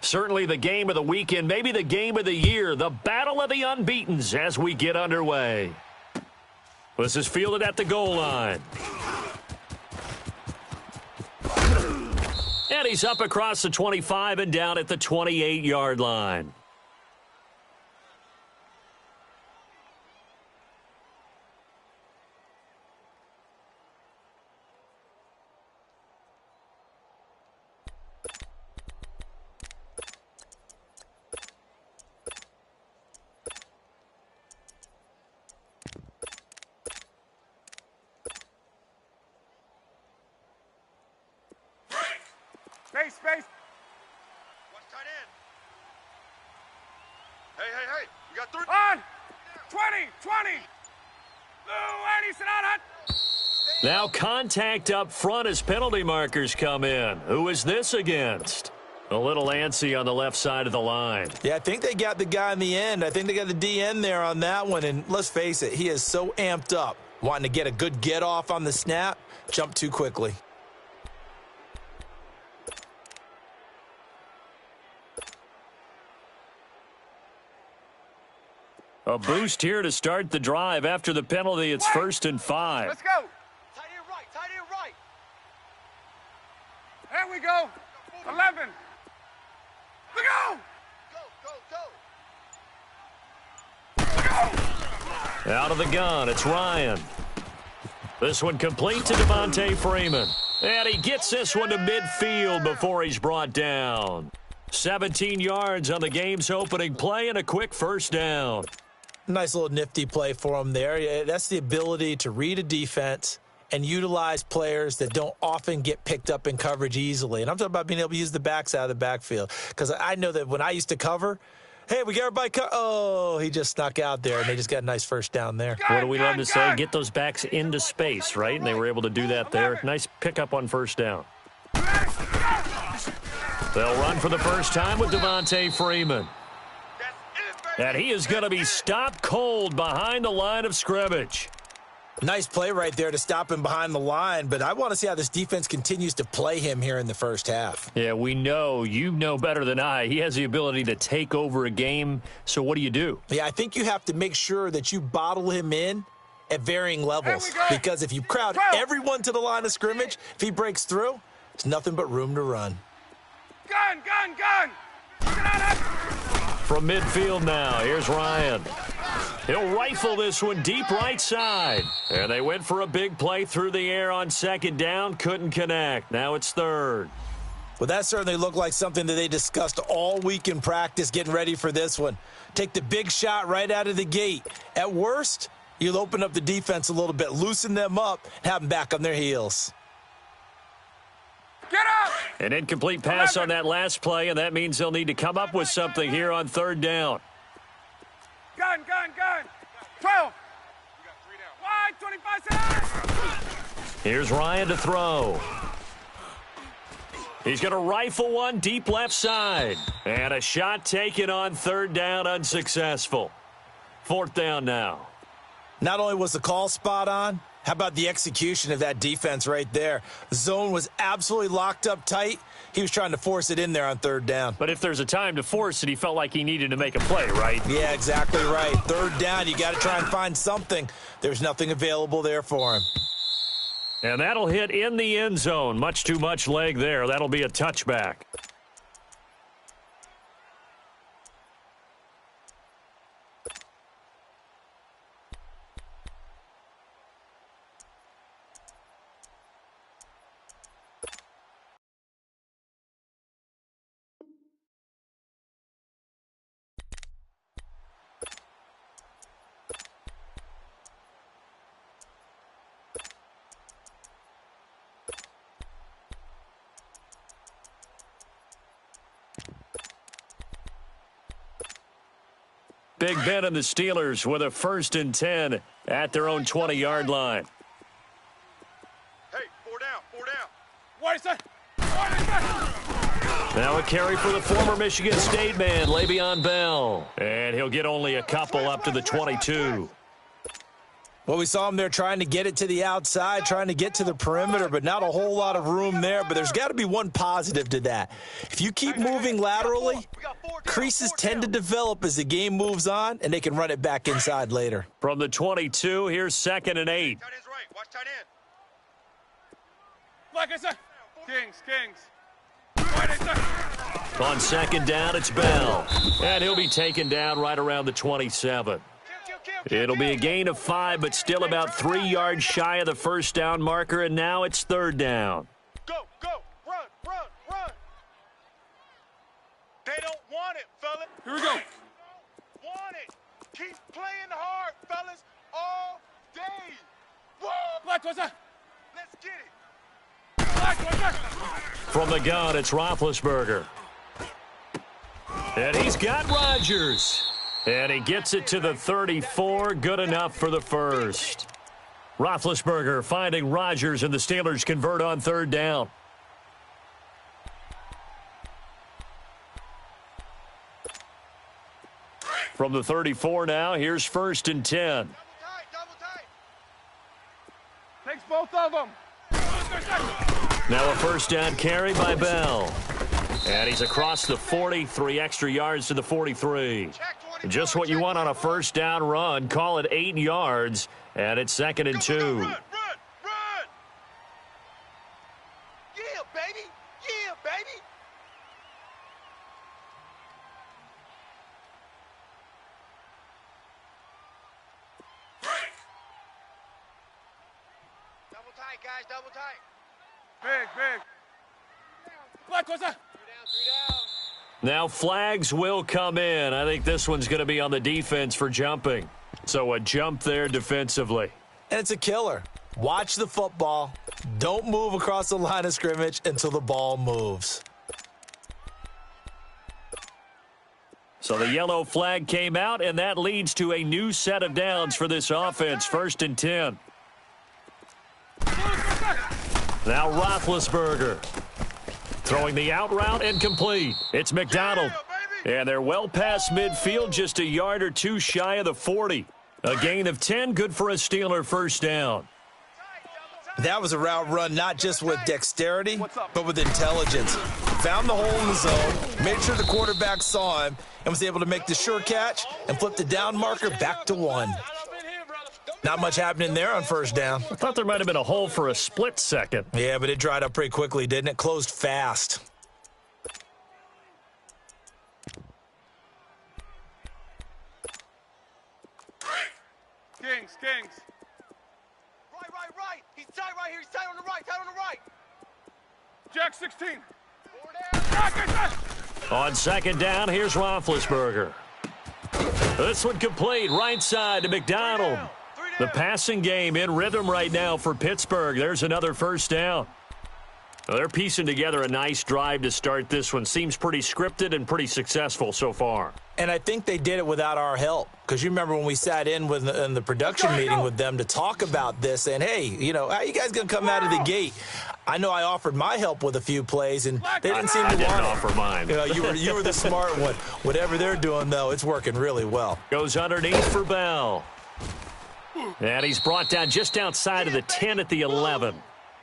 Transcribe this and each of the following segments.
Certainly the game of the weekend, maybe the game of the year, the battle of the unbeatens as we get underway. This is fielded at the goal line. And he's up across the 25 and down at the 28-yard line. Space. What's tight end? Hey. You got 3. On! 20! Blue 80, sit down, hut! Now contact up front as penalty markers come in. Who is this against? A little antsy on the left side of the line. Yeah, I think they got the guy in the end. I think they got the DN there on that one. And let's face it, he is so amped up, wanting to get a good get off on the snap, jump too quickly. A boost here to start the drive. After the penalty, it's 1st and 5. Let's go. Tight end right. There we go. 11. Let's go. Out of the gun, it's Ryan. This one complete to Devontae Freeman. And he gets this one to midfield before he's brought down. 17 yards on the game's opening play and a quick first down. Nice little nifty play for him there. Yeah, that's the ability to read a defense and utilize players that don't often get picked up in coverage easily. And I'm talking about being able to use the backs out of the backfield. Because I know that when I used to cover, hey, we got everybody oh, he just snuck out there, and they just got a nice first down there. What do we love to say? Get those backs into space, right? And they were able to do that there. Nice pickup on first down. They'll run for the first time with Devontae Freeman. And he is going to be stopped cold behind the line of scrimmage. Nice play right there to stop him behind the line, but I want to see how this defense continues to play him here in the first half. Yeah, we know. You know better than I. He has the ability to take over a game, so what do you do? Yeah, I think you have to make sure that you bottle him in at varying levels, because if you crowd everyone to the line of scrimmage, if he breaks through, it's nothing but room to run. Gun! From midfield now, here's Ryan. He'll rifle this one deep right side. And they went for a big play through the air on second down. Couldn't connect. Now it's third. Well, that certainly looked like something that they discussed all week in practice getting ready for this one. Take the big shot right out of the gate. At worst, you'll open up the defense a little bit, loosen them up, and have them back on their heels. Get up! An incomplete pass on that last play, and that means they'll need to come up with something here on third down. Gun! 12! Wide, 25 seconds! Here's Ryan to throw. He's going to rifle one deep left side. And a shot taken on third down, unsuccessful. Fourth down now. Not only was the call spot on, how about the execution of that defense right there? The zone was absolutely locked up tight. He was trying to force it in there on third down. But if there's a time to force it, he felt like he needed to make a play, right? Yeah, exactly right. Third down, you got to try and find something. There's nothing available there for him. And that'll hit in the end zone. Much too much leg there. That'll be a touchback. Big Ben and the Steelers with a 1st and 10 at their own 20-yard line. Hey, four down. What is that? Now a carry for the former Michigan State man, Le'Veon Bell. And he'll get only a couple up to the 22. Well, we saw him there trying to get it to the outside, trying to get to the perimeter, but not a whole lot of room there. But there's got to be one positive to that. If you keep moving laterally, creases tend to develop as the game moves on, and they can run it back inside later. From the 22, here's 2nd and 8. Tight end's right. Watch tight end. Like I said, Kings. On 2nd down, it's Bell. And he'll be taken down right around the 27. It'll be a gain of 5, but still about 3 yards shy of the first down marker, and now it's 3rd down. Go, run. They don't want it, fellas. Here we go. Want it. Keep playing hard, fellas, all day. Whoa. Black, what's that? Let's get it. From the gun, it's Roethlisberger. And he's got Rodgers. And he gets it to the 34, good enough for the first. Roethlisberger finding Rodgers, and the Steelers convert on 3rd down. From the 34 now, here's 1st and 10. Double tight. Takes both of them. Now a 1st down carry by Bell. And he's across the 40, 3 extra yards to the 43. Just what you want on a 1st down run. Call it 8 yards, and it's 2nd and 2. Run. Yeah, baby. Double tight, guys, double tight. Big. Black, what's that? 3 down. Now flags will come in. I think this one's going to be on the defense for jumping. So a jump there defensively. And it's a killer. Watch the football. Don't move across the line of scrimmage until the ball moves. So the yellow flag came out, and that leads to a new set of downs for this offense. 1st and 10. Now Roethlisberger. Throwing the out route and complete. It's McDonald. And they're well past midfield, just a yard or 2 shy of the 40. A gain of 10, good for a Steeler 1st down. That was a route run not just with dexterity, but with intelligence. Found the hole in the zone, made sure the quarterback saw him, and was able to make the sure catch and flip the down marker back to 1. Not much happening there on 1st down. I thought there might have been a hole for a split second. Yeah, but it dried up pretty quickly, didn't it? Closed fast. Kings. Right. He's tight right here. He's tight on the right. Jack 16. 4 down. On 2nd down, here's Roethlisberger. This one complete, right side to McDonald. The passing game in rhythm right now for Pittsburgh. There's another 1st down. Well, they're piecing together a nice drive to start this one. Seems pretty scripted and pretty successful so far. And I think they did it without our help. Because you remember when we sat in the production meeting with them to talk about this, and hey, how you guys going to come out of the gate? I know I offered my help with a few plays, and they didn't seem to want it. I didn't offer mine. You were the smart one. Whatever they're doing, though, it's working really well. Goes underneath for Bell. And he's brought down just outside of the 10 at the 11.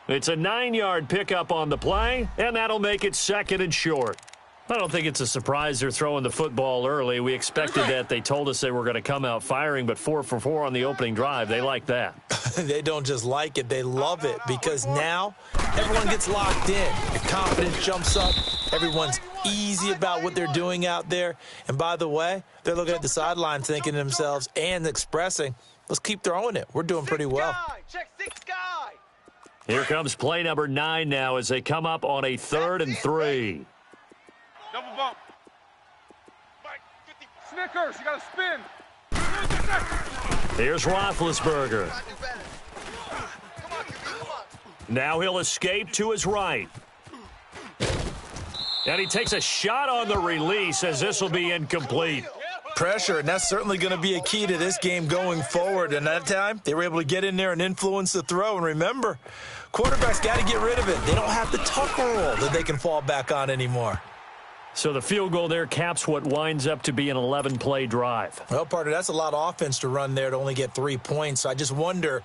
It's a 9-yard pickup on the play, and that'll make it 2nd and short. I don't think it's a surprise they're throwing the football early. We expected that. They told us they were going to come out firing, but 4 for 4 on the opening drive. They like that. They don't just like it. They love it because now everyone gets locked in. Your confidence jumps up. Everyone's easy about what they're doing out there. And by the way, they're looking at the sideline thinking to themselves and expressing, let's keep throwing it. We're doing pretty well. Check 6 guy. Here comes play number 9 now as they come up on a 3rd and 3. Double bump. Snickers, you got to spin. Here's Roethlisberger. Now he'll escape to his right. And he takes a shot on the release as this will be incomplete. Pressure, and that's certainly going to be a key to this game going forward. And that time, they were able to get in there and influence the throw. And remember, quarterbacks got to get rid of it. They don't have the tuck rule that they can fall back on anymore. So the field goal there caps what winds up to be an 11-play drive. Well, partner, that's a lot of offense to run there to only get 3 points. So I just wonder,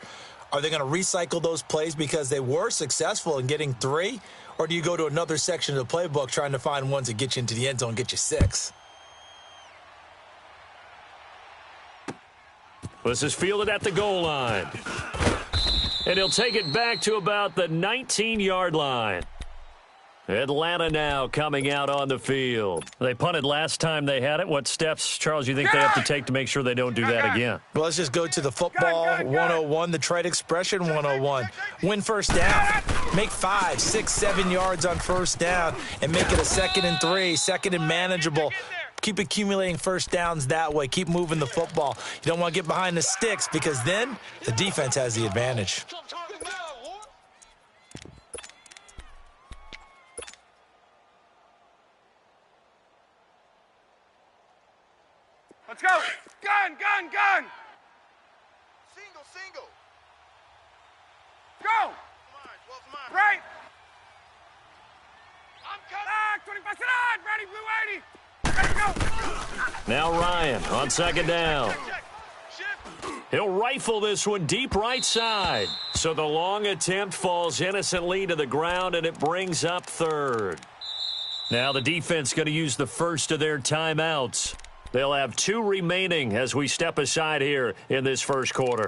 are they going to recycle those plays because they were successful in getting 3? Or do you go to another section of the playbook trying to find ones that get you into the end zone and get you 6? This is fielded at the goal line. And he'll take it back to about the 19-yard line. Atlanta now coming out on the field. They punted last time they had it. What steps, Charles, you think they have to take to make sure they don't do that again? Well, let's just go to the football 101, the trade expression 101. Win first down. Make 5, 6, 7 yards on first down and make it a 2nd and 3, 2nd and manageable. Keep accumulating first downs that way. Keep moving the football. You don't want to get behind the sticks because then the defense has the advantage. Let's go. Gun, gun, gun. Single, single. Go. Mine. Right. I'm coming. Back, 25 side. Ready, blue 80. Ready, go. Now Ryan on 2nd down. Shift. He'll rifle this one deep right side. So the long attempt falls innocently to the ground, and it brings up 3rd. Now the defense going to use the first of their timeouts. They'll have 2 remaining as we step aside here in this first quarter.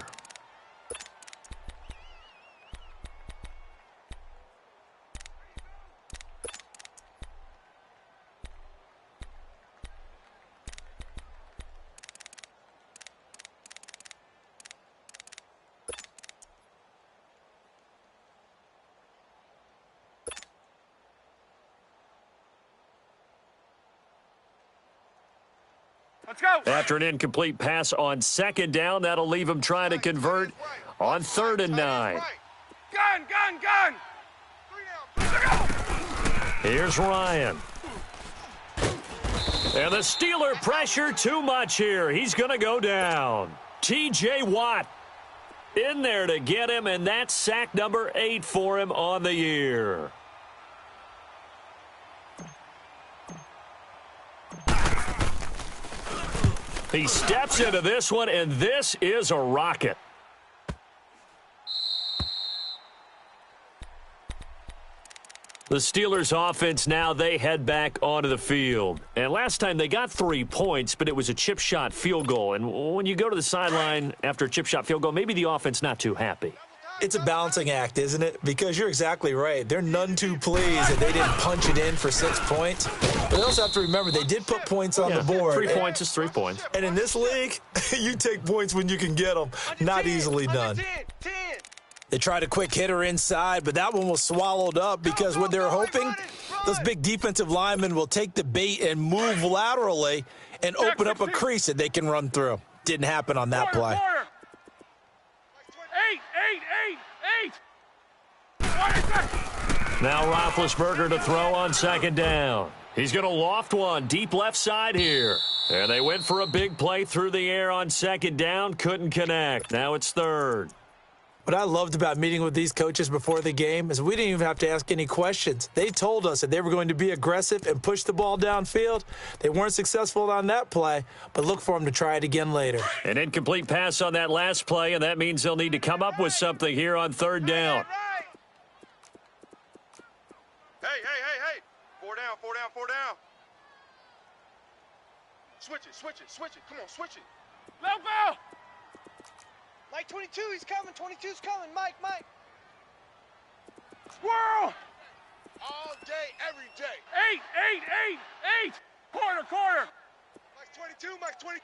Let's go. After an incomplete pass on 2nd down, that'll leave him trying to convert on 3rd and 9. Gun, gun, gun. 3 down. Here's Ryan. And the Steeler pressure too much here. He's going to go down. T.J. Watt in there to get him, and that's sack number 8 for him on the year. He steps into this one, and this is a rocket. The Steelers offense now, they head back onto the field. And last time they got 3 points, but it was a chip shot field goal. And when you go to the sideline after a chip shot field goal, maybe the offense not too happy. It's a balancing act, isn't it? Because you're exactly right. They're none too pleased that they didn't punch it in for 6 points. But they also have to remember they did put points on the board. 3 points is 3 points. And in this league, you take points when you can get them. Not easily done. 10. They tried a quick hitter inside, but that one was swallowed up because what they were hoping, those big defensive linemen will take the bait and move laterally and open up a crease that they can run through. Didn't happen on that play. 8. Now Roethlisberger to throw on 2nd down. He's going to loft one deep left side here. And they went for a big play through the air on 2nd down. Couldn't connect. Now it's 3rd. What I loved about meeting with these coaches before the game is we didn't even have to ask any questions. They told us that they were going to be aggressive and push the ball downfield. They weren't successful on that play, but look for them to try it again later. An incomplete pass on that last play, and that means they'll need to come up with something here on 3rd down. Hey. 4 down. Switch it. Come on, switch it. Low ball. Mike 22, he's coming. 22's coming. Mike. Squirrel. All day, every day. 8. Quarter. Mike's 22, Mike's 20.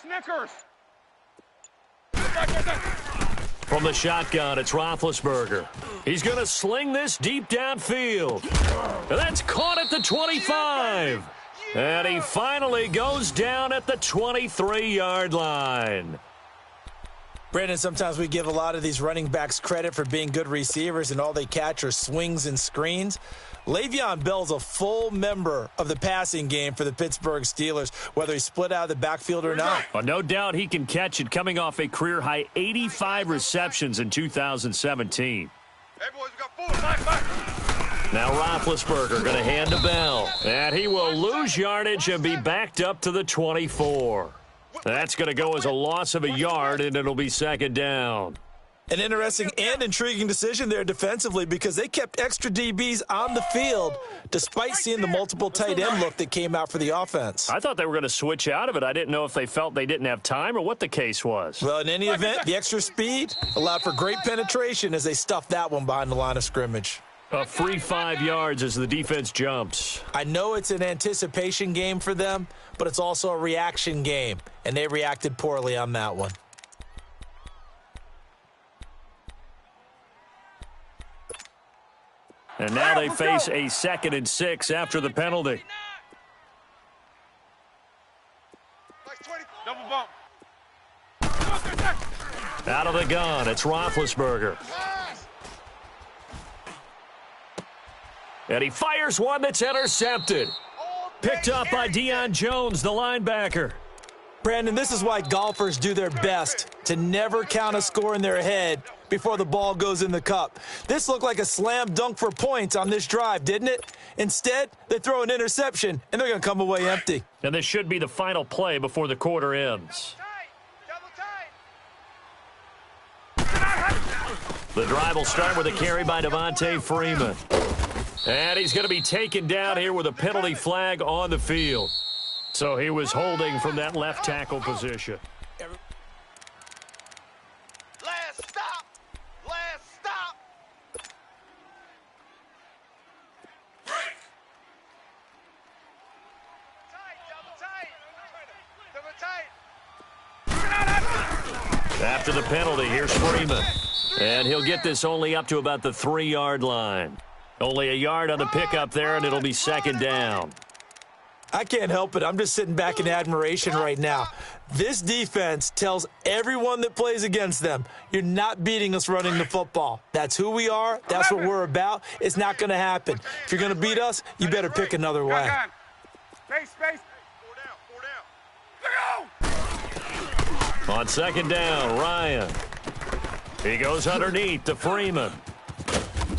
Snickers. From the shotgun, it's Roethlisberger. He's going to sling this deep downfield. And that's caught at the 25. And he finally goes down at the 23-yard line. Brandon, sometimes we give a lot of these running backs credit for being good receivers, and all they catch are swings and screens. Le'Veon Bell's a full member of the passing game for the Pittsburgh Steelers, whether he's split out of the backfield or not. Well, no doubt he can catch it, coming off a career-high 85 receptions in 2017. Hey, boys, we got 4. Back. Now Roethlisberger going to hand to Bell. And he will lose yardage and be backed up to the 24. That's going to go as a loss of a yard, and it'll be second down. An interesting and intriguing decision there defensively because they kept extra DBs on the field despite seeing the multiple tight end look that came out for the offense. I thought they were going to switch out of it. I didn't know if they felt they didn't have time or what the case was. Well, in any event, the extra speed allowed for great penetration as they stuffed that one behind the line of scrimmage. A free 5 yards as the defense jumps. I know it's an anticipation game for them, but it's also a reaction game, and they reacted poorly on that one. And now they face a 2nd and 6 after the penalty. Double bump. Out of the gun, it's Roethlisberger. And he fires one that's intercepted. Picked up by Deion Jones, the linebacker. Brandon, this is why golfers do their best to never count a score in their head before the ball goes in the cup. This looked like a slam dunk for points on this drive, didn't it? Instead, they throw an interception, and they're going to come away empty. And this should be the final play before the quarter ends. The drive will start with a carry by Devontae Freeman. And he's going to be taken down here with a penalty flag on the field. So he was holding from that left tackle position. Last stop. Last stop. Break. Double tight. After the penalty, here's Freeman. And he'll get this only up to about the 3-yard line. Only a yard on the pickup there, and it'll be second down. I can't help it. I'm just sitting back in admiration right now. This defense tells everyone that plays against them, you're not beating us running the football. That's who we are. That's what we're about. It's not going to happen. If you're going to beat us, you better pick another way. Space. 4 down. On second down, Ryan. He goes underneath to Freeman.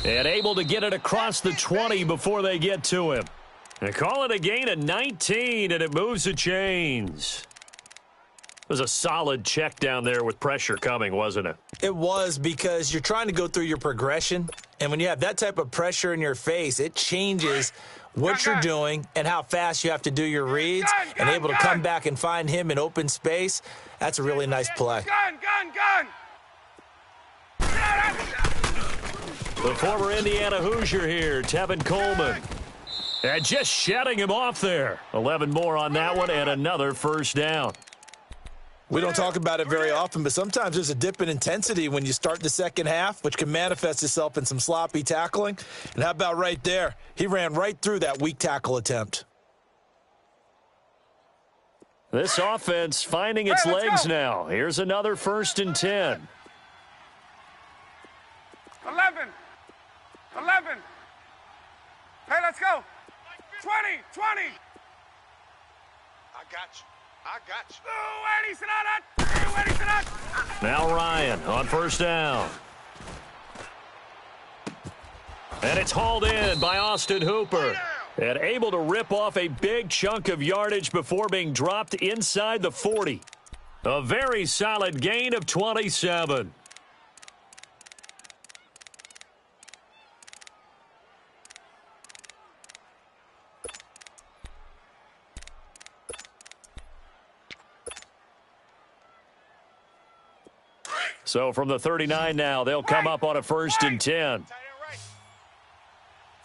And able to get it across the 20 before they get to him. They call it a gain of 19, and it moves the chains. It was a solid check down there with pressure coming, wasn't it? It was, because you're trying to go through your progression, and when you have that type of pressure in your face, it changes what you're doing and how fast you have to do your reads, and able to come back and find him in open space. That's a really nice play. Gun. The former Indiana Hoosier here, Tevin Coleman. And just shutting him off there. 11 more on that one and another first down. We don't talk about it very often, but sometimes there's a dip in intensity when you start the second half, which can manifest itself in some sloppy tackling. And how about right there? He ran right through that weak tackle attempt. This offense finding its legs now. Here's another 1st and 10. 11. Hey, let's go. 20. I got you. Now Ryan on first down. And it's hauled in by Austin Hooper. And able to rip off a big chunk of yardage before being dropped inside the 40. A very solid gain of 27. So from the 39 now, they'll come up on a 1st and 10.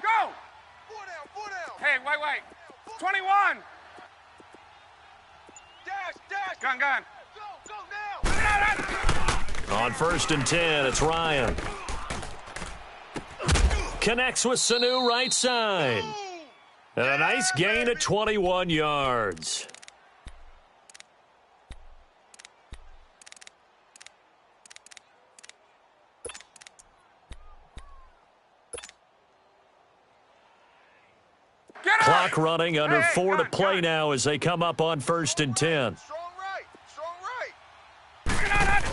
Go! 4 down. Hey, wait. 21. Dash. Gun. Go now. On 1st and 10, it's Ryan. Connects with Sanu right side. And a nice gain of 21 yards. Clock running under 4 to play now as they come up on 1st and 10. Strong right.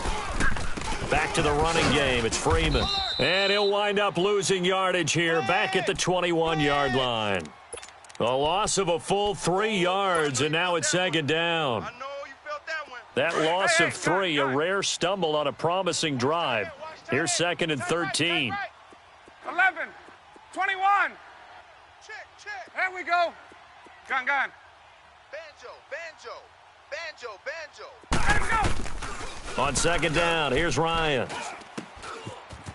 Back to the running game. It's Freeman. And he'll wind up losing yardage here back at the 21-yard line. A loss of a full 3 yards, and now it's second down. I know you felt that one. That loss of 3, a rare stumble on a promising drive. Here's second and 13. 11, 21. Check. There we go. Gun. Banjo. Let him go. On second down, here's Ryan.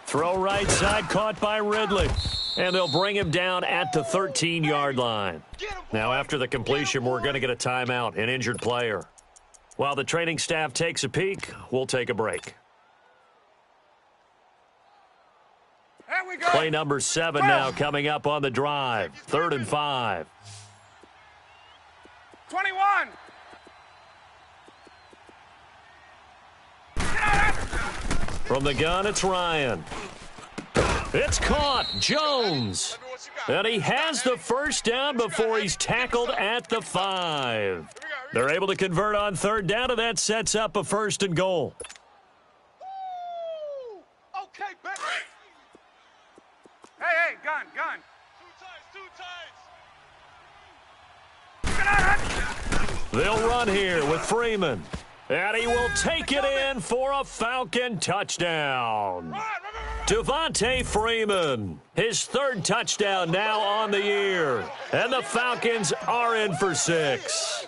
Throw right side, caught by Ridley. And they'll bring him down at the 13-yard line. Now, after the completion, we're going to get a timeout, an injured player. While the training staff takes a peek, we'll take a break. There we go. Play number 7 now coming up on the drive. 3rd and 5. 21. From the gun, it's Ryan. It's caught. Jones. And he has the first down before he's tackled at the 5. They're able to convert on 3rd down, and that sets up a 1st and goal. Okay, back. Hey, gun. Two times. They'll run here with Freeman. And he will take it in for a Falcon touchdown. Devontae Freeman, his 3rd touchdown now on the year. And the Falcons are in for 6.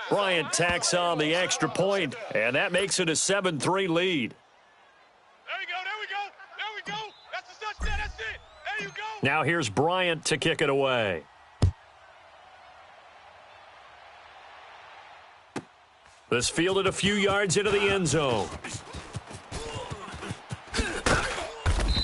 Bryant tacks on the extra point, and that makes it a 7-3 lead. There we go. That's the touchdown. That's it. There you go. Now here's Bryant to kick it away. This fielded a few yards into the end zone.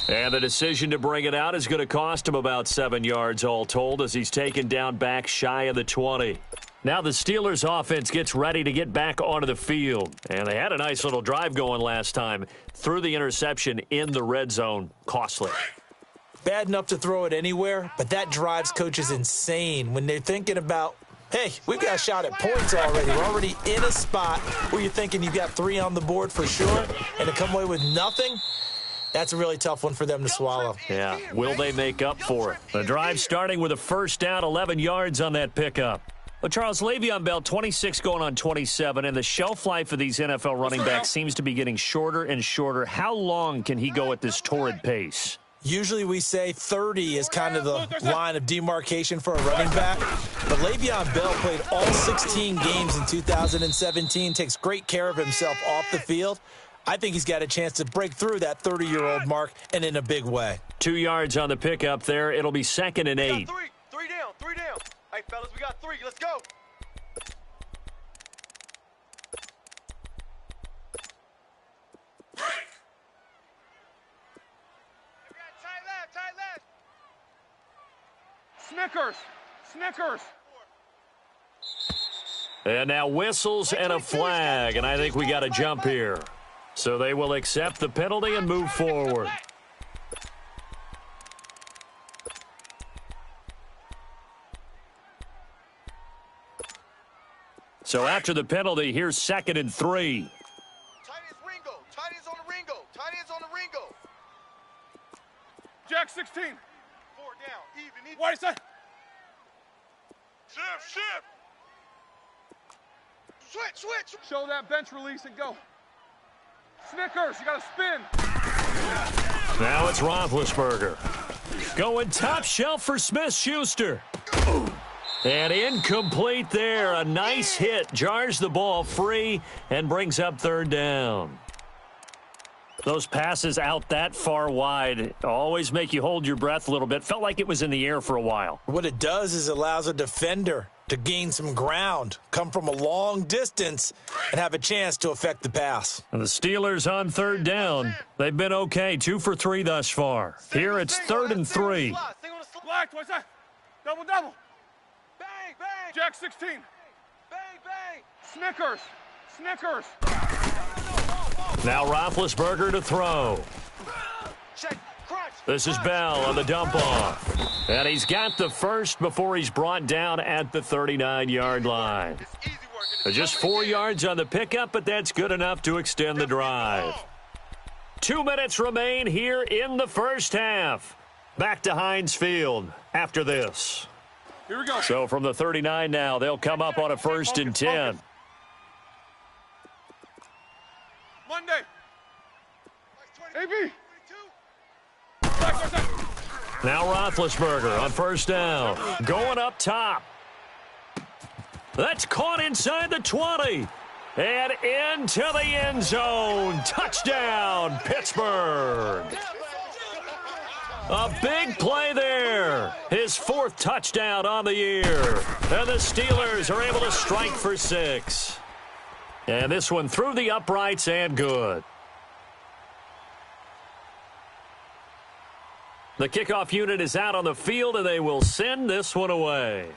And the decision to bring it out is going to cost him about 7 yards all told as he's taken down back shy of the 20. Now the Steelers offense gets ready to get back onto the field. And they had a nice little drive going last time. Threw the interception in the red zone. Costly. Bad enough to throw it anywhere, but that drives coaches insane when they're thinking about, hey, we've got a shot at points already. We're already in a spot where you're thinking you've got 3 on the board for sure, and to come away with nothing, that's a really tough one for them to swallow. Yeah, will they make up for it? The drive starting with a first down, 11 yards on that pickup. Well, Charles, Le'Veon Bell, 26 going on 27, and the shelf life of these NFL running backs seems to be getting shorter and shorter. How long can he go at this torrid pace? Usually we say 30 is kind of the line of demarcation for a running back. But Le'Veon Bell played all 16 games in 2017, takes great care of himself off the field. I think he's got a chance to break through that 30-year-old mark and in a big way. 2 yards on the pickup there. It'll be 2nd and 8. Three down. Hey, fellas, we got 3. Let's go. Snickers. And now whistles and a flag, and I think we got a jump here. So they will accept the penalty and move forward. So after the penalty, here's 2nd and 3. Tight ends on the Ringo. Jack 16. 4 down. Even. What is that? Shift. Switch. Show that bench release and go. Snickers, you got to spin. Now it's Roethlisberger. Going top shelf for Smith-Schuster. And incomplete there. A nice hit. Jars the ball free and brings up 3rd down. Those passes out that far wide always make you hold your breath a little bit. Felt like it was in the air for a while. What it does is it allows a defender to gain some ground, come from a long distance, and have a chance to affect the pass. And the Steelers on 3rd down. They've been okay, 2 for 3 thus far. Here it's 3rd and 3. Black, what's that? Double. Bang. Jack 16. Bang. Snickers. Now Roethlisberger to throw. Check. Crunch. This is Bell on the dump off. And he's got the first before he's brought down at the 39-yard line. It's easy Just 4 yards on the pickup, but that's good enough to extend the drive. 2 minutes remain here in the first half. Back to Heinz Field after this. Here we go. So from the 39 now, they'll come up on a 1st and 10. Monday. AB. Now Roethlisberger on 1st down. Going up top. That's caught inside the 20. And into the end zone. Touchdown, Pittsburgh. A big play there. His 4th touchdown on the year. And the Steelers are able to strike for 6. And this one through the uprights and good. The kickoff unit is out on the field, and they will send this one away.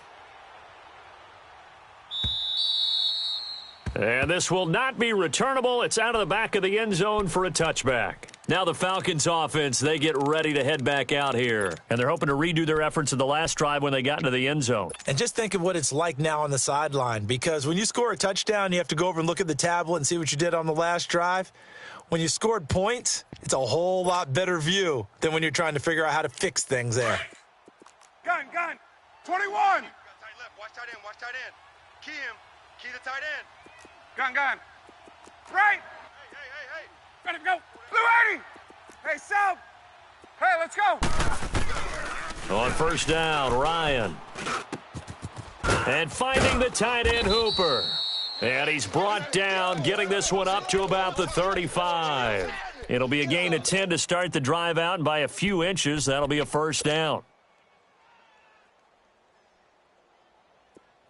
And this will not be returnable. It's out of the back of the end zone for a touchback. Now the Falcons offense, they get ready to head back out here. And they're hoping to redo their efforts in the last drive when they got into the end zone. And just think of what it's like now on the sideline, because when you score a touchdown, you have to go over and look at the tablet and see what you did on the last drive. When you scored points, it's a whole lot better view than when you're trying to figure out how to fix things there. Gun. 21. Tight left. Watch tight end. Key him. Key the tight end. Gun. Right. Hey. Ready to go. Blue 80. Hey, Sal. Hey, let's go. On 1st down, Ryan. And finding the tight end, Hooper. And he's brought down, getting this one up to about the 35. It'll be a gain of 10 to start the drive out, and by a few inches, that'll be a 1st down.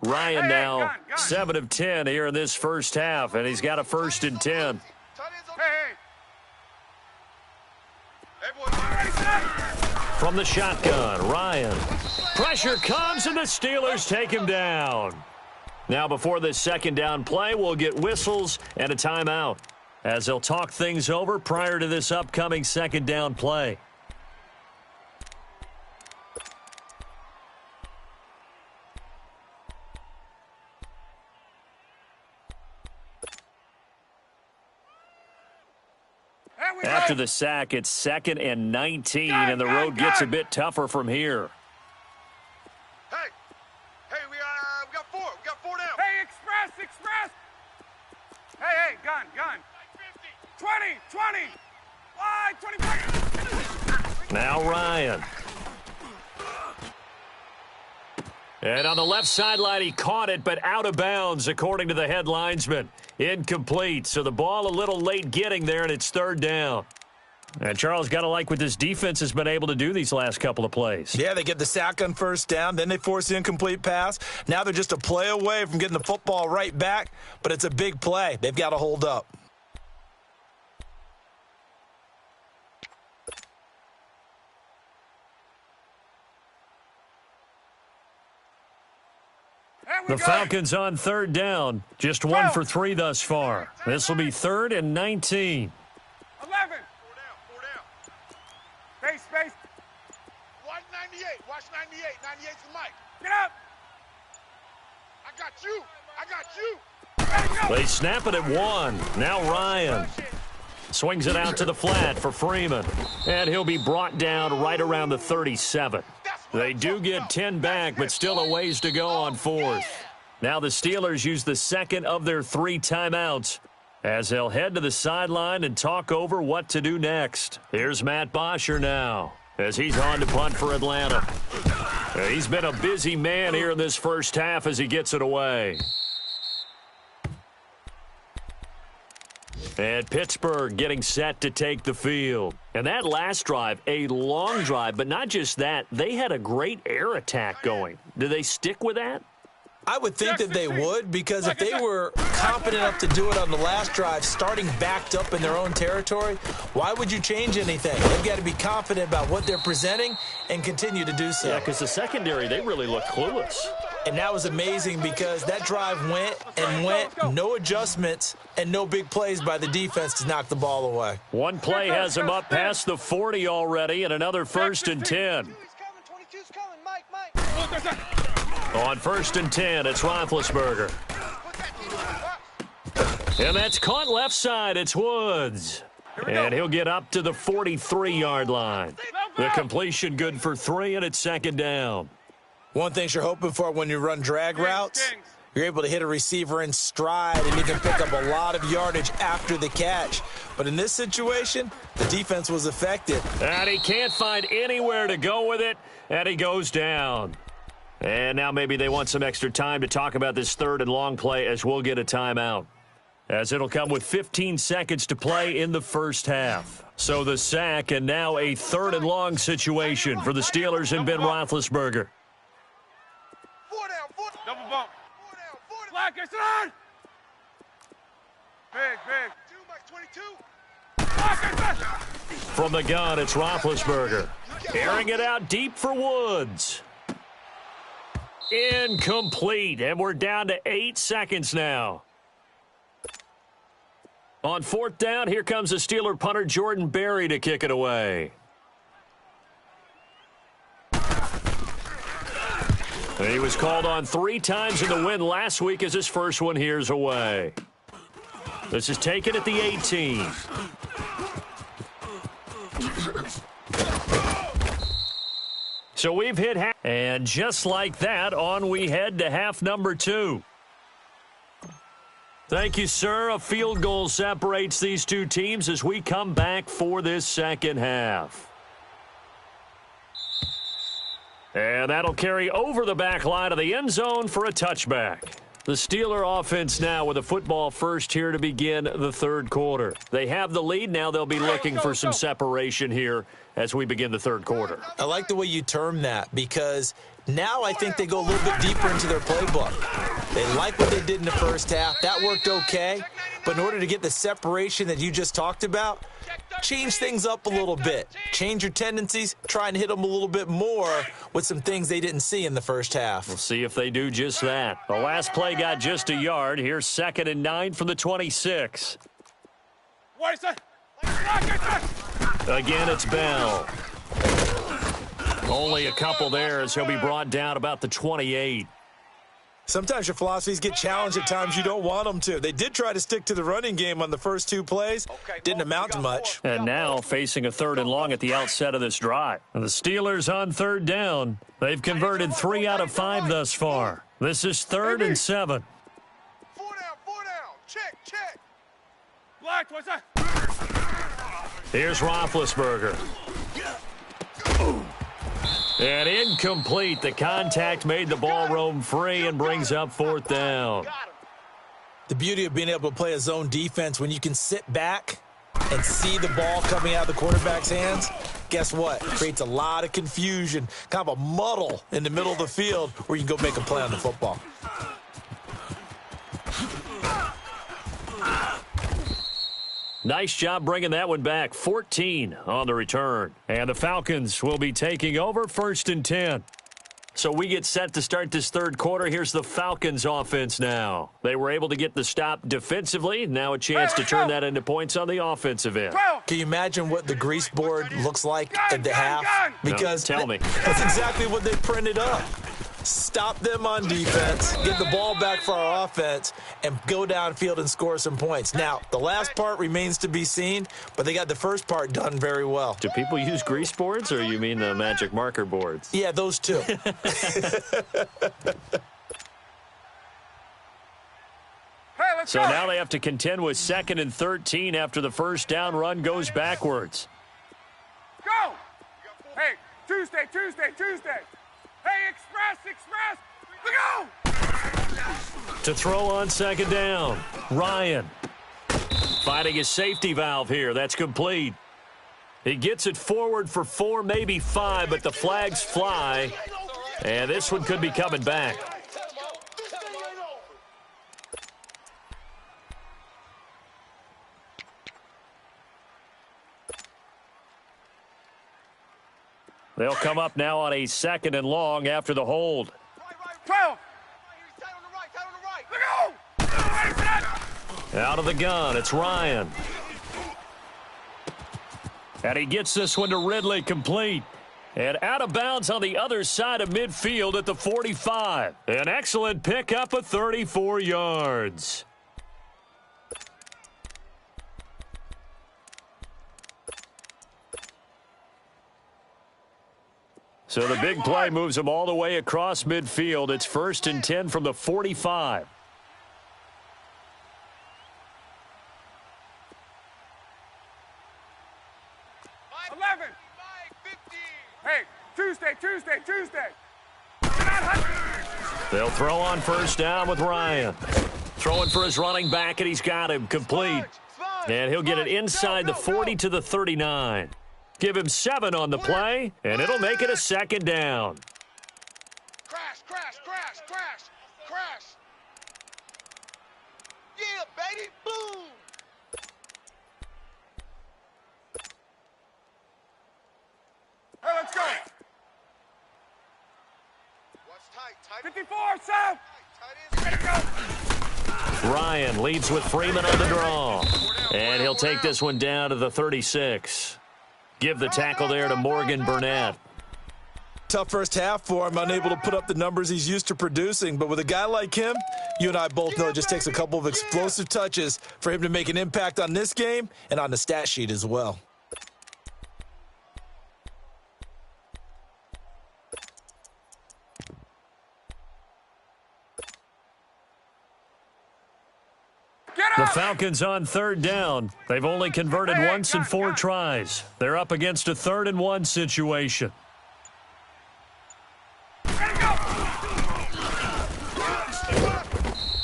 Ryan now 7 of 10 here in this first half, and he's got a 1st and 10. From the shotgun, Ryan. Pressure comes, and the Steelers take him down. Now before this 2nd down play, we'll get whistles and a timeout as they'll talk things over prior to this upcoming 2nd down play. After the sack, it's 2nd and 19, and the road gets a bit tougher from here. Hey, we got 4. We got 4 down. Hey, express. Hey, gun. 20. Wide, 25. Now Ryan. And on the left sideline, he caught it, but out of bounds, according to the head linesman. Incomplete, so the ball a little late getting there, and it's 3rd down. And Charles, got to like what this defense has been able to do these last couple of plays. Yeah, they get the sack on 1st down, then they force the incomplete pass. Now they're just a play away from getting the football right back, but it's a big play. They've got to hold up. The Falcons on 3rd down, just 1 for 3 thus far. This will be 3rd and 19. 11. 4 down. Space. Watch 98. 98's the mic. Get up. I got you. They snap it at 1. Now Ryan swings it out to the flat for Freeman. And he'll be brought down right around the 37. They do get 10 back, but still a ways to go on 4th. Now the Steelers use the 2nd of their 3 timeouts as they'll head to the sideline and talk over what to do next. Here's Matt Bosher now as he's on to punt for Atlanta. He's been a busy man here in this first half as he gets it away. And Pittsburgh getting set to take the field. And that last drive, a long drive, but not just that, they had a great air attack going. Do they stick with that? I would think that they would, because if they were competent enough to do it on the last drive, starting backed up in their own territory, why would you change anything? They've got to be confident about what they're presenting and continue to do so. Yeah, because the secondary, they really look clueless. And that was amazing because that drive went and went, no adjustments and no big plays by the defense to knock the ball away. One play has him up past the 40 already, and another 1st and 10. 22's coming, Mike. On 1st and 10, it's Roethlisberger. And that's caught left side. It's Woods. And he'll get up to the 43-yard line. The completion good for 3, and it's second down. One thing you're hoping for when you run drag routes, you're able to hit a receiver in stride, and you can pick up a lot of yardage after the catch. But in this situation, the defense was effective. And he can't find anywhere to go with it, and he goes down. And now maybe they want some extra time to talk about this third and long play as we'll get a timeout, as it'll come with 15 seconds to play in the first half. So the sack, and now a third and long situation for the Steelers and Ben Roethlisberger. Double bump. Black, it's on! Big. 2, Mike 22. From the gun, it's Roethlisberger. Airing it out deep for Woods. Incomplete, and we're down to 8 seconds now. On fourth down, here comes the Steeler punter Jordan Berry to kick it away. He was called on 3 times in the win last week as his first one here's away. This is taken at the 18. So we've hit half, and just like that, on we head to half number 2. Thank you, sir. A field goal separates these two teams as we come back for this second half. And that'll carry over the back line of the end zone for a touchback. The Steeler offense now with a football first here to begin the third quarter. They have the lead. Now they'll be looking for some separation here as we begin the third quarter. I like the way you term that, because now I think they go a little bit deeper into their playbook. They like what they did in the first half. That worked okay. But in order to get the separation that you just talked about, change things up a little bit. Change your tendencies. Try and hit them a little bit more with some things they didn't see in the first half. We'll see if they do just that. The last play got just a yard. Here's 2nd and 9 from the 26. Again, it's Bell. Only a couple there as he'll be brought down about the 28. Sometimes your philosophies get challenged at times you don't want them to. They did try to stick to the running game on the first 2 plays. Didn't amount to much. And now facing a 3rd and long at the outset of this drive. And the Steelers on 3rd down. They've converted 3 out of 5 thus far. This is 3rd and 7. 4 down. Check. Black, what's that? Here's Roethlisberger. And incomplete. The contact made the ball roam free and brings up 4th down. The beauty of being able to play a zone defense when you can sit back and see the ball coming out of the quarterback's hands, guess what? It creates a lot of confusion, kind of a muddle in the middle of the field where you can go make a play on the football. Nice job bringing that one back. 14 on the return. And the Falcons will be taking over 1st and 10. So we get set to start this third quarter. Here's the Falcons offense now. They were able to get the stop defensively. Now a chance to turn that into points on the offensive end. Can you imagine what the grease board looks like at the half? Because no, tell me. That's exactly what they printed up. Stop them on defense, get the ball back for our offense, and go downfield and score some points. Now, the last part remains to be seen, but they got the first part done very well. Do people use grease boards, or you mean the magic marker boards? Yeah, those two. So now they have to contend with 2nd and 13 after the first down run goes backwards. Go! Hey, Tuesday. Hey, Express! Go! To throw on 2nd down, Ryan. Finding his safety valve here. That's complete. He gets it forward for 4, maybe 5, but the flags fly. And this one could be coming back. They'll come up now on a 2nd and long after the hold. 12! Out of the gun, it's Ryan. And he gets this one to Ridley, complete. And out of bounds on the other side of midfield at the 45. An excellent pickup of 34 yards. So the big play moves him all the way across midfield. It's 1st and 10 from the 45. Hey, Tuesday. They'll throw on 1st down with Ryan. Throwing for his running back, and he's got him complete. And he'll get it inside the 40 to the 39. Give him 7 on the play, and it'll make it a 2nd down. Crash. Yeah, baby. Boom. Hey, let's go. Watch tight. 54, Sam. Ready to go. Ryan leads with Freeman on the draw. And he'll take this one down to the 36. Give the tackle there to Morgan Burnett. Tough first half for him, unable to put up the numbers he's used to producing. But with a guy like him, you and I both know it just takes a couple of explosive touches for him to make an impact on this game and on the stat sheet as well. The Falcons on 3rd down. They've only converted once in 4 tries. They're up against a 3rd and 1 situation.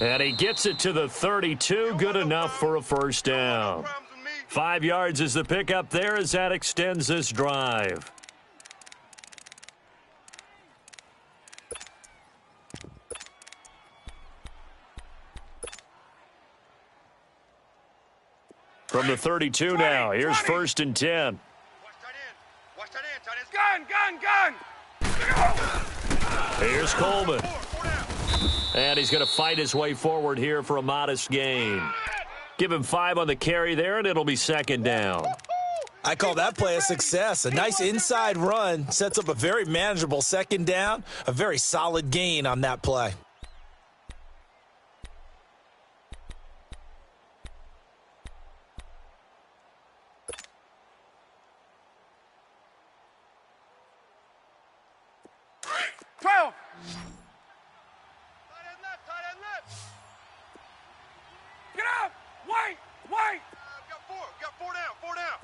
And he gets it to the 32. Good enough for a 1st down. 5 yards is the pickup there as that extends this drive. From the 32 now, here's 1st and 10. Watch that in. Gun. Here's Coleman. And he's going to fight his way forward here for a modest gain. Give him 5 on the carry there, and it'll be 2nd down. I call that play a success. A nice inside run sets up a very manageable 2nd down, a very solid gain on that play. Get up! Wait! Got four down.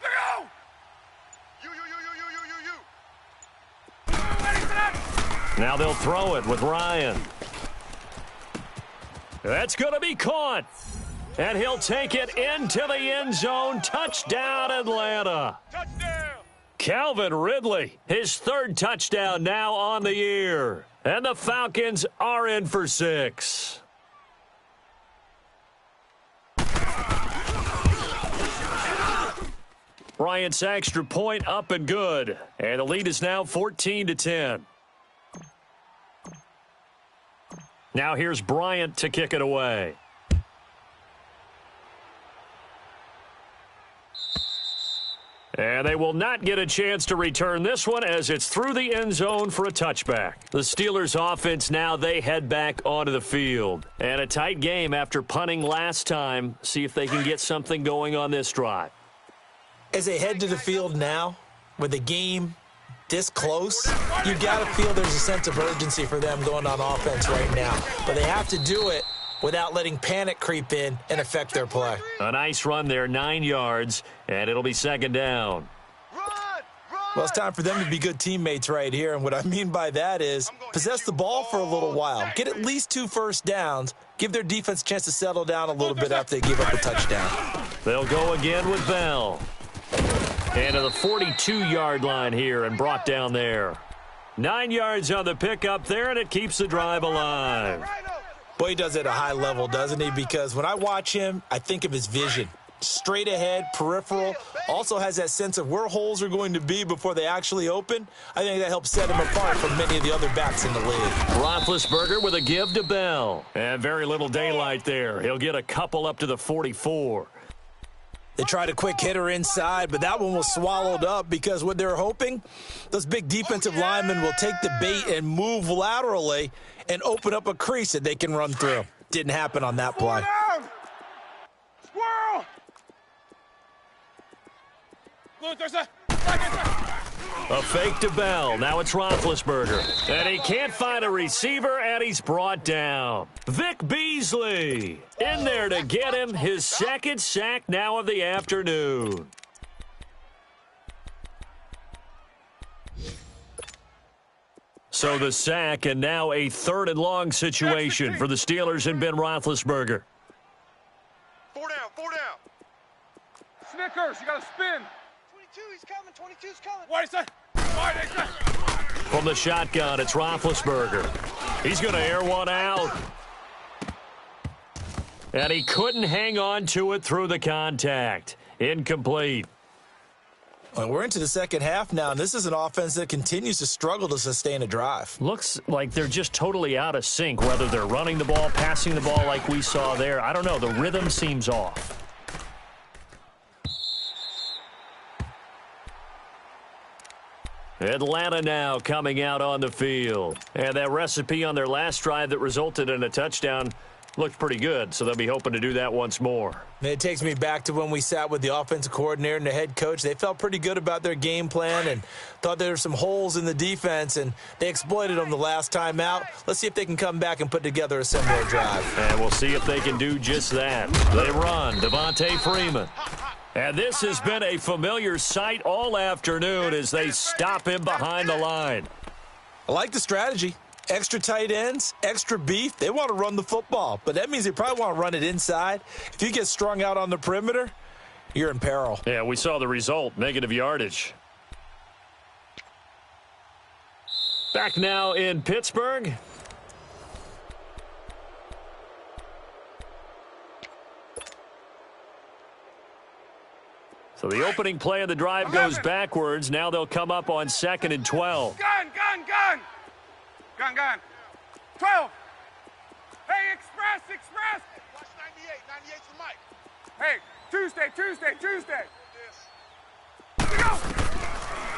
Let go! You. Ready for that? Now they'll throw it with Ryan. That's going to be caught. And he'll take it into the end zone. Touchdown, Atlanta. Touchdown. Calvin Ridley, his 3rd touchdown now on the year. And the Falcons are in for 6. Bryant's extra point up and good. And the lead is now 14-10. Now here's Bryant to kick it away. And they will not get a chance to return this one as it's through the end zone for a touchback. The Steelers offense now, they head back onto the field. And a tight game after punting last time. See if they can get something going on this drive. As they head to the field now, with the game this close, you got to feel there's a sense of urgency for them going on offense right now. But they have to do it without letting panic creep in and affect their play. A nice run there, 9 yards, and it'll be 2nd down. Well, it's time for them to be good teammates right here, and what I mean by that is possess the ball for a little while, get at least 2 first downs, give their defense a chance to settle down a little bit after they give up a touchdown. They'll go again with Bell. And to the 42-yard line here and brought down there. 9 yards on the pickup there, and it keeps the drive alive. Boy, he does it at a high level, doesn't he? Because when I watch him, I think of his vision. Straight ahead, peripheral, also has that sense of where holes are going to be before they actually open. I think that helps set him apart from many of the other backs in the league. Roethlisberger with a give to Bell. And very little daylight there. He'll get a couple up to the 44. They tried a quick hitter inside, but that one was swallowed up because what they're hoping, those big defensive linemen will take the bait and move laterally and open up a crease that they can run through. Didn't happen on that play. Squirrel! Look, there's a... A fake to Bell. Now it's Roethlisberger. And he can't find a receiver, and he's brought down. Vic Beasley in there to get him. His second sack now of the afternoon. So the sack, and now a 3rd and long situation for the Steelers and Ben Roethlisberger. 4 down, 4 down. Snickers, you got to spin. 22, he's coming. 22's coming. Wait a second. From the shotgun, it's Roethlisberger. He's going to air one out. And he couldn't hang on to it through the contact. Incomplete. Well, we're into the second half now, and this is an offense that continues to struggle to sustain a drive. Looks like they're just totally out of sync, whether they're running the ball, passing the ball like we saw there. I don't know. The rhythm seems off. Atlanta now coming out on the field. And that recipe on their last drive that resulted in a touchdown looked pretty good, so they'll be hoping to do that once more. It takes me back to when we sat with the offensive coordinator and the head coach. They felt pretty good about their game plan and thought there were some holes in the defense, and they exploited them the last time out. Let's see if they can come back and put together a similar drive. And we'll see if they can do just that. They run. Devontae Freeman. And this has been a familiar sight all afternoon as they stop him behind the line. I like the strategy. Extra tight ends, extra beef. They want to run the football, but that means they probably want to run it inside. If you get strung out on the perimeter, you're in peril. Yeah, we saw the result, negative yardage. Back now in Pittsburgh. So the opening play of the drive goes backwards. Now they'll come up on 2nd and 12. Gun. 12. Hey, express. Watch 98. 98's the mic. Hey, Tuesday.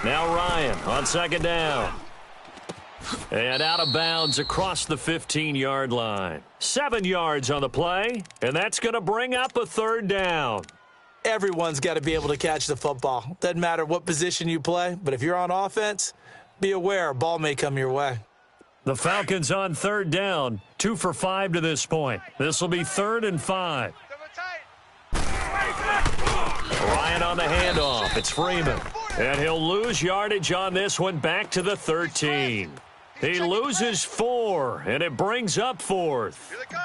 Now Ryan on 2nd down. And out of bounds across the 15-yard line. 7 yards on the play, and that's going to bring up a 3rd down. Everyone's got to be able to catch the football. Doesn't matter what position you play, but if you're on offense, be aware a ball may come your way. The Falcons on 3rd down, 2 for 5 to this point. This will be 3rd and 5. Ryan on the handoff. It's Freeman. And he'll lose yardage on this one back to the 13. He loses 4, and it brings up 4th. Here they come.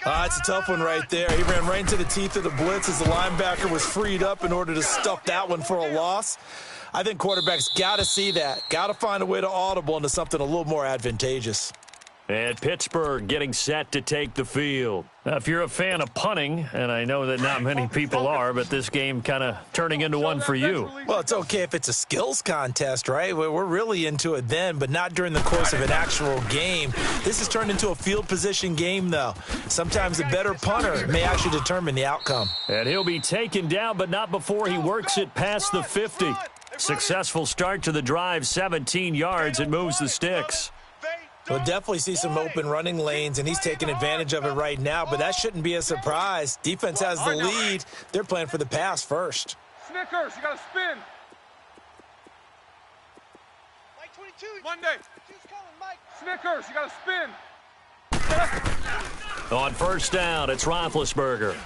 It's a tough one right there. He ran right into the teeth of the blitz as the linebacker was freed up in order to stuff that one for a loss. I think quarterbacks got to see that. Got to find a way to audible into something a little more advantageous. And Pittsburgh getting set to take the field. Now, if you're a fan of punting, and I know that not many people are, but this game kind of turning into one for you. Well, it's okay if it's a skills contest, right? We're really into it then, but not during the course of an actual game. This has turned into a field position game, though. Sometimes the better punter may actually determine the outcome. And he'll be taken down, but not before he works it past the 50. Successful start to the drive, 17 yards, and moves the sticks. We'll definitely see some open running lanes, and he's taking advantage of it right now, but that shouldn't be a surprise. Defense has the lead. They're playing for the pass first. Snickers, you got to spin. Mike 22. Monday. 22's coming, Mike. Snickers, you got to spin. On 1st down, it's Roethlisberger.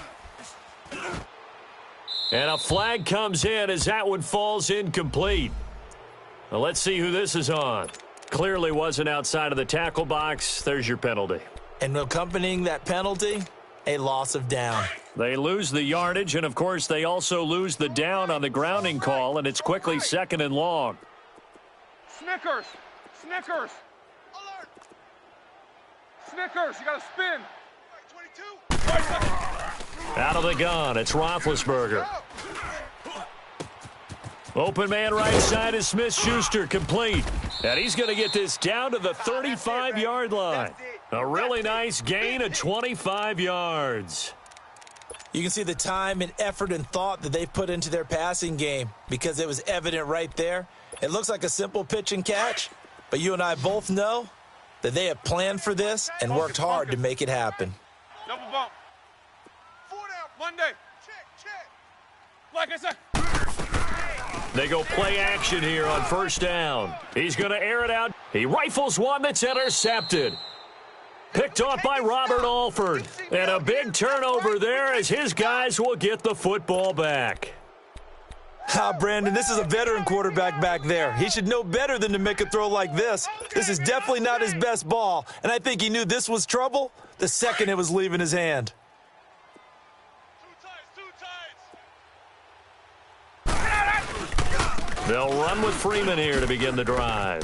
And a flag comes in as that one falls incomplete. Well, let's see who this is on. Clearly wasn't outside of the tackle box. There's your penalty. And accompanying that penalty, a loss of down. They lose the yardage, and, of course, they also lose the down on the grounding call, and it's quickly 2nd and long. Snickers. Alert. Snickers, you got to spin. Mike 22. Out of the gun, it's Roethlisberger. Open man right side is Smith-Schuster, complete. And he's going to get this down to the 35-yard line. A really nice gain of 25 yards. You can see the time and effort and thought that they put into their passing game because it was evident right there. It looks like a simple pitch and catch, but you and I both know that they have planned for this and worked hard to make it happen. Double bump. 4 down. Monday. Check. Like I said. They go play action here on first down. He's going to air it out. He rifles one that's intercepted. Picked off by Robert Alford. And a big turnover there as his guys will get the football back. Brandon, this is a veteran quarterback back there. He should know better than to make a throw like this. This is definitely not his best ball, and I think he knew this was trouble the second it was leaving his hand. They'll run with Freeman here to begin the drive.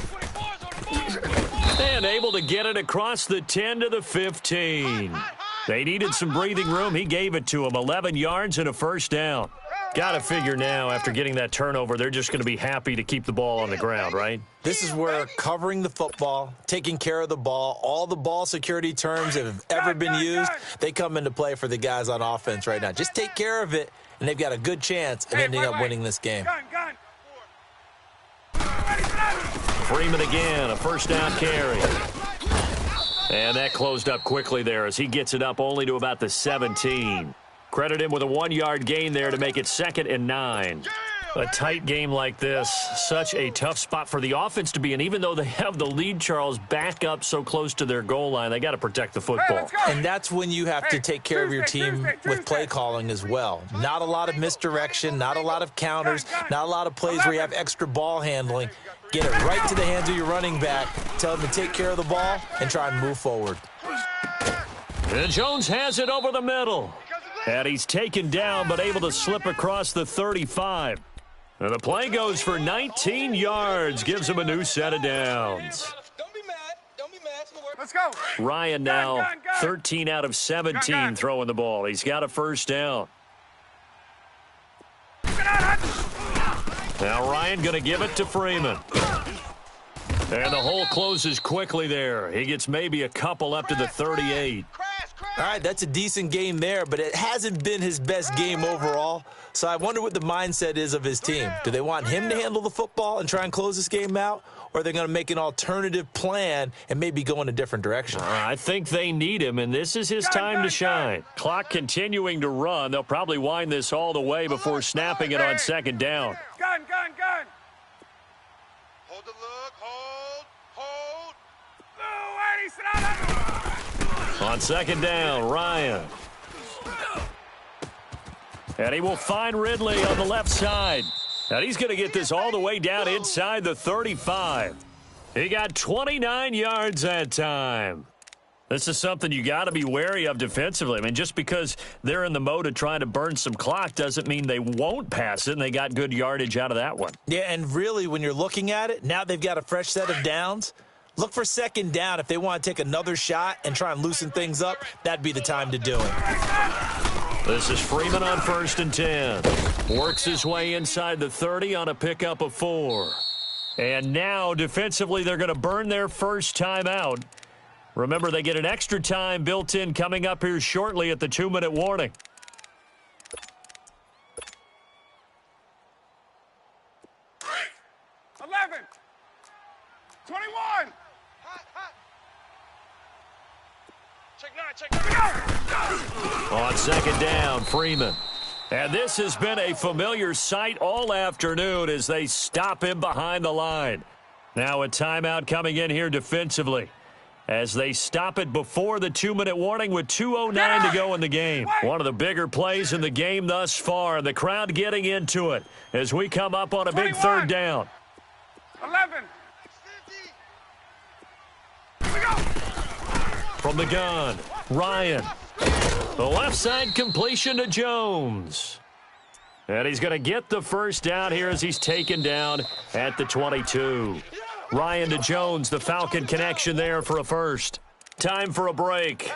And able to get it across the 10 to the 15. They needed some breathing room. He gave it to them. 11 yards and a first down. Got to figure now, after getting that turnover, they're just going to be happy to keep the ball on the ground, right? This is where covering the football, taking care of the ball, all the ball security terms that have ever been used, they come into play for the guys on offense right now. Just take care of it, and they've got a good chance of ending up winning this game. Freeman again, a first down carry. And that closed up quickly there as he gets it up only to about the 17. Credit him with a 1-yard gain there to make it 2nd and 9. A tight game like this, such a tough spot for the offense to be in. Even though they have the lead, Charles, back up so close to their goal line, they got to protect the football. And that's when you have to take care of your team with play calling as well. Not a lot of misdirection, not a lot of counters, not a lot of plays where you have extra ball handling. Get it right to the hands of your running back. Tell them to take care of the ball and try and move forward. And Jones has it over the middle. And he's taken down but able to slip across the 35. And the play goes for 19 yards. Gives him a new set of downs. Don't be mad. Don't be mad. Let's go. Ryan now 13 out of 17 throwing the ball. He's got a first down. Now Ryan going to give it to Freeman. And the hole closes quickly there. He gets maybe a couple up to the 38. All right, that's a decent game there, but it hasn't been his best game overall. So I wonder what the mindset is of his team. Do they want him to handle the football and try and close this game out? Or are they going to make an alternative plan and maybe go in a different direction? I think they need him, and this is his time to shine. Clock continuing to run. They'll probably wind this all the way before snapping it on 2nd down. Gun. Hold the look. Hold. Blue 80, sit down. On 2nd down, Ryan. And he will find Ridley on the left side. And he's going to get this all the way down inside the 35. He got 29 yards that time. This is something you got to be wary of defensively. I mean, just because they're in the mode of trying to burn some clock doesn't mean they won't pass it, and they got good yardage out of that one. Yeah, and really, when you're looking at it, now they've got a fresh set of downs. Look for 2nd down. If they want to take another shot and try and loosen things up, that'd be the time to do it. This is Freeman on 1st and 10. Works his way inside the 30 on a pickup of 4. And now, defensively, they're going to burn their first time out. Remember, they get an extra time built in coming up here shortly at the 2-minute warning. Eleven. 21. Check 9. On 2nd down, Freeman. And this has been a familiar sight all afternoon as they stop him behind the line. Now a timeout coming in here defensively as they stop it before the 2-minute warning with 2:09 to go in the game. One of the bigger plays in the game thus far. The crowd getting into it as we come up on a big 3rd down. 11. From the gun, Ryan. The left side completion to Jones. And he's going to get the first down here as he's taken down at the 22. Ryan to Jones, the Falcon connection there for a first. Time for a break.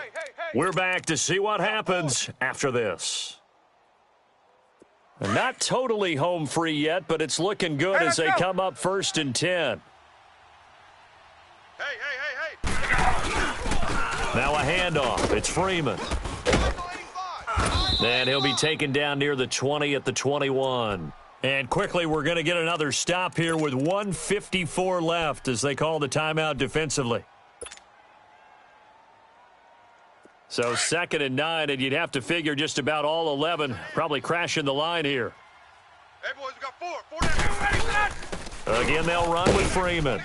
We're back to see what happens after this. Not totally home free yet, but it's looking good as they come up 1st and 10. Hey. Now a handoff. It's Freeman. And he'll be taken down near the 20 at the 21. And quickly, we're going to get another stop here with 1:54 left as they call the timeout defensively. So 2nd and 9, and you'd have to figure just about all 11 probably crashing the line here. Hey, boys, we got four down. Again, they'll run with Freeman.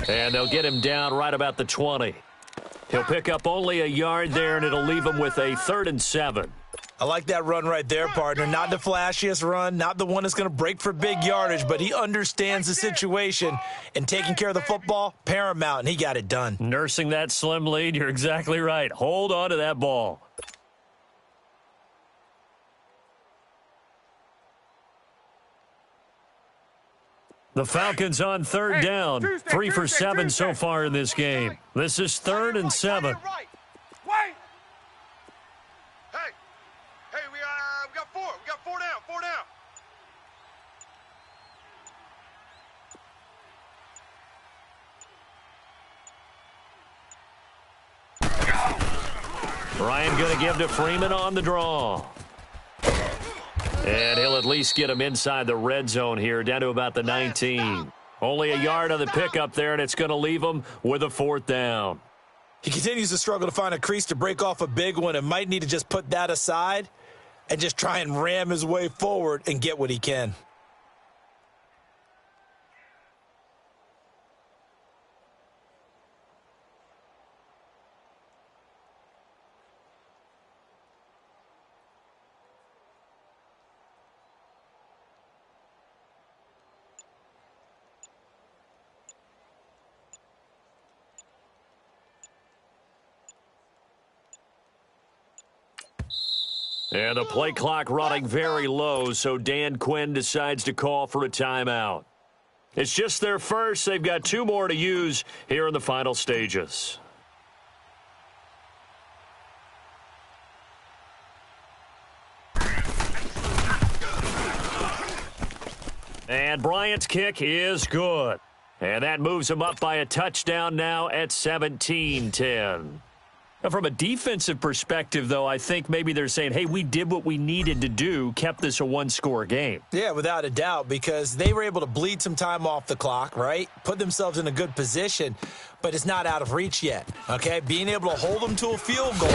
And they'll get him down right about the 20. He'll pick up only a yard there, and it'll leave him with a 3rd and 7. I like that run right there, partner. Not the flashiest run, not the one that's going to break for big yardage, but he understands the situation, and taking care of the football, paramount, and he got it done. Nursing that slim lead, you're exactly right. Hold on to that ball. The Falcons on 3rd down. 3 for 7 so far in this game. This is 3rd and 7. Wait. Hey, we got four. We got four down. Ryan going to give to Freeman on the draw. And he'll at least get him inside the red zone here, down to about the 19. Only a yard on the pickup there, and it's going to leave him with a 4th down. He continues to struggle to find a crease to break off a big one and might need to just put that aside and just try and ram his way forward and get what he can. And the play clock running very low, so Dan Quinn decides to call for a timeout. It's just their first. They've got 2 more to use here in the final stages. And Bryant's kick is good. And that moves him up by a touchdown now at 17-10. Now, from a defensive perspective, though, I think maybe they're saying, hey, we did what we needed to do, kept this a 1-score game. Yeah, without a doubt, because they were able to bleed some time off the clock, right? Put themselves in a good position, but it's not out of reach yet, okay? Being able to hold them to a field goal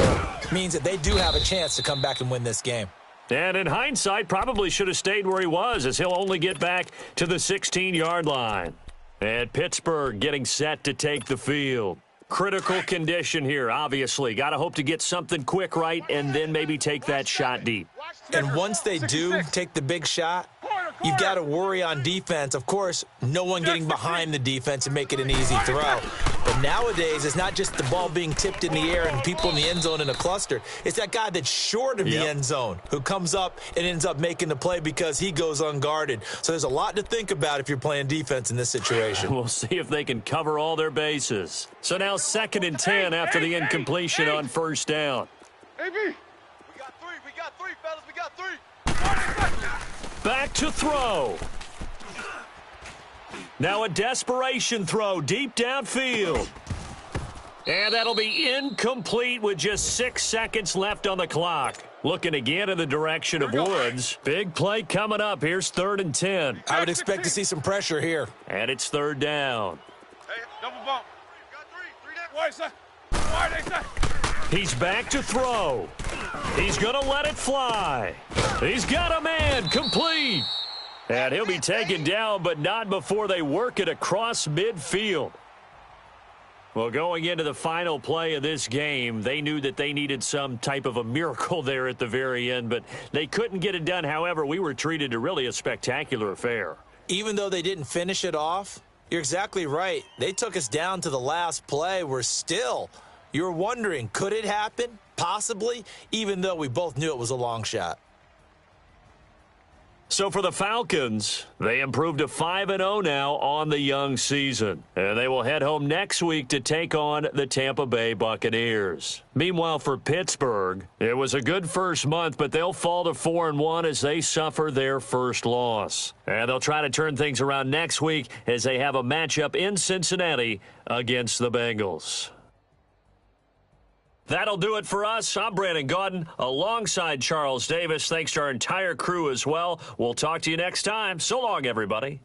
means that they do have a chance to come back and win this game. And in hindsight, probably should have stayed where he was, as he'll only get back to the 16-yard line. And Pittsburgh getting set to take the field. Critical condition here, obviously. Got to hope to get something quick right and then maybe take that shot deep. And once they do take the big shot, you've got to worry on defense. Of course, no one getting behind the defense and make it an easy throw. But nowadays, it's not just the ball being tipped in the air and people in the end zone in a cluster. It's that guy that's short of the end zone who comes up and ends up making the play because he goes unguarded. So there's a lot to think about if you're playing defense in this situation. We'll see if they can cover all their bases. So now 2nd and 10 after the incompletion on 1st down. AB. We got three, fellas. We got 3. Back to throw. Now a desperation throw deep downfield. And that'll be incomplete with just 6 seconds left on the clock. Looking again in the direction of Woods. Big play coming up. Here's 3rd and 10. I would expect to see some pressure here. And it's 3rd down. Hey, double bump. Got 3. 3 down. Why, sir? He's back to throw. He's going to let it fly. He's got a man complete. And he'll be taken down, but not before they work it across midfield. Well, going into the final play of this game, they knew that they needed some type of a miracle there at the very end, but they couldn't get it done. However, we were treated to really a spectacular affair. Even though they didn't finish it off, you're exactly right. They took us down to the last play. You're wondering, could it happen? Possibly, even though we both knew it was a long shot. So for the Falcons, they improved to 5-0 now on the young season. And they will head home next week to take on the Tampa Bay Buccaneers. Meanwhile, for Pittsburgh, it was a good first month, but they'll fall to 4-1 as they suffer their first loss. And they'll try to turn things around next week as they have a matchup in Cincinnati against the Bengals. That'll do it for us. I'm Brandon Gaudin alongside Charles Davis. Thanks to our entire crew as well. We'll talk to you next time. So long, everybody.